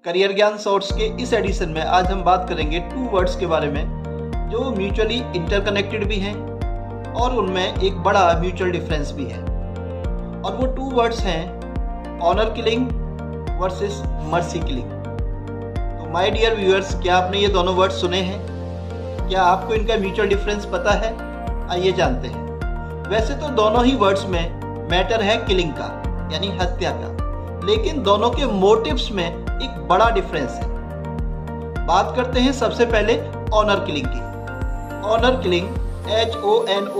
Career ज्ञान shorts के इस एडिशन में आज हम बात करेंगे टू वर्ड्स के बारे में जो म्यूचुअली इंटरकनेक्टेड भी हैं और उनमें एक बड़ा म्यूचुअल डिफरेंस भी है। और वो टू वर्ड्स हैं honour killing versus mercy killing. तो माय डियर व्यूअर्स, क्या आपने ये दोनों वर्ड्स सुने हैं? क्या आपको इनका म्यूचुअल डिफरेंस पता है? आइए जानते हैं। वैसे तो दोनों ही वर्ड्स में मैटर है किलिंग का, यानी हत्या का, लेकिन दोनों के मोटिव्स में एक बड़ा डिफरेंस है। बात करते हैं सबसे पहले ऑनर किलिंग की। Honour killing HONOURKILLING।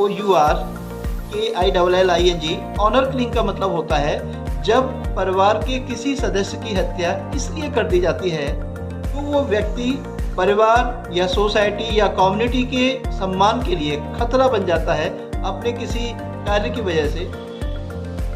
Honour killing का मतलब होता है जब परिवार के किसी सदस्य की हत्या इसलिए कर दी जाती है तो वो व्यक्ति परिवार या सोसाइटी या कम्युनिटी के सम्मान के लिए खतरा बन जाता है अपने किसी कार्य की वजह से।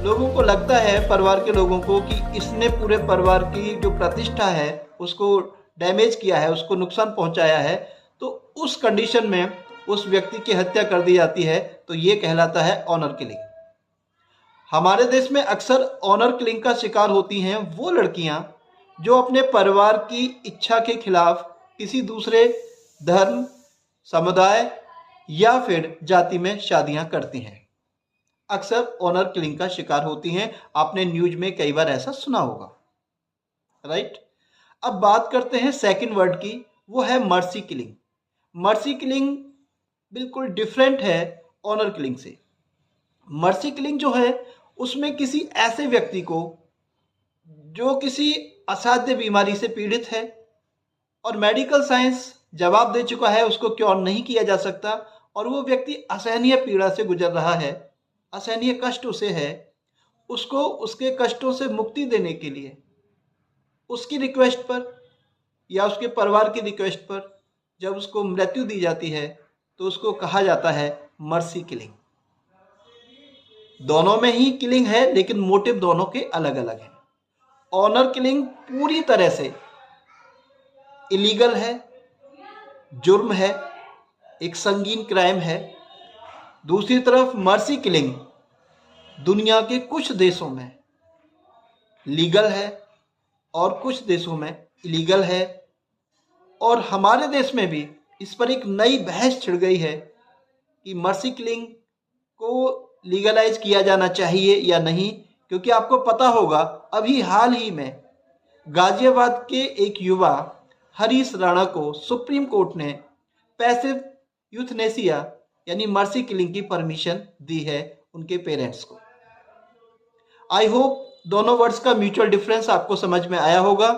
लोगों को लगता है, परिवार के लोगों को, कि इसने पूरे परिवार की जो प्रतिष्ठा है उसको डैमेज किया है, उसको नुकसान पहुंचाया है, तो उस कंडीशन में उस व्यक्ति की हत्या कर दी जाती है। तो ये कहलाता है ऑनर किलिंग। हमारे देश में अक्सर ऑनर किलिंग का शिकार होती हैं वो लड़कियां जो अपने परिवार की इच्छा के खिलाफ किसी दूसरे धर्म, समुदाय या फिर जाति में शादियां करती हैं। अक्सर ऑनर किलिंग का शिकार होती हैं। आपने न्यूज में कई बार ऐसा सुना होगा, राइट? अब बात करते हैं सेकंड वर्ड की, वो है मर्सी किलिंग। मर्सी किलिंग बिल्कुल डिफरेंट है ऑनर किलिंग से। मर्सी किलिंग जो है उसमें किसी ऐसे व्यक्ति को जो किसी असाध्य बीमारी से पीड़ित है और मेडिकल साइंस जवाब दे चुका है उसको क्योर नहीं किया जा सकता, और वो व्यक्ति असहनीय पीड़ा से गुजर रहा है, असहनीय कष्ट उसे है, उसको उसके कष्टों से मुक्ति देने के लिए उसकी रिक्वेस्ट पर या उसके परिवार की रिक्वेस्ट पर जब उसको मृत्यु दी जाती है तो उसको कहा जाता है मर्सी किलिंग। दोनों में ही किलिंग है लेकिन मोटिव दोनों के अलग अलग हैं। ऑनर किलिंग पूरी तरह से इलीगल है, जुर्म है, एक संगीन क्राइम है। दूसरी तरफ मर्सी किलिंग दुनिया के कुछ देशों में लीगल है और कुछ देशों में इलीगल है, और हमारे देश में भी इस पर एक नई बहस छिड़ गई है कि मर्सी किलिंग को लीगलाइज किया जाना चाहिए या नहीं। क्योंकि आपको पता होगा अभी हाल ही में गाजियाबाद के एक युवा हरीश राणा को सुप्रीम कोर्ट ने पैसिव यूथनेसिया यानी मर्सी किलिंग की परमिशन दी है उनके पेरेंट्स को। आई होप दोनों वर्ड्स का म्यूचुअल डिफरेंस आपको समझ में आया होगा।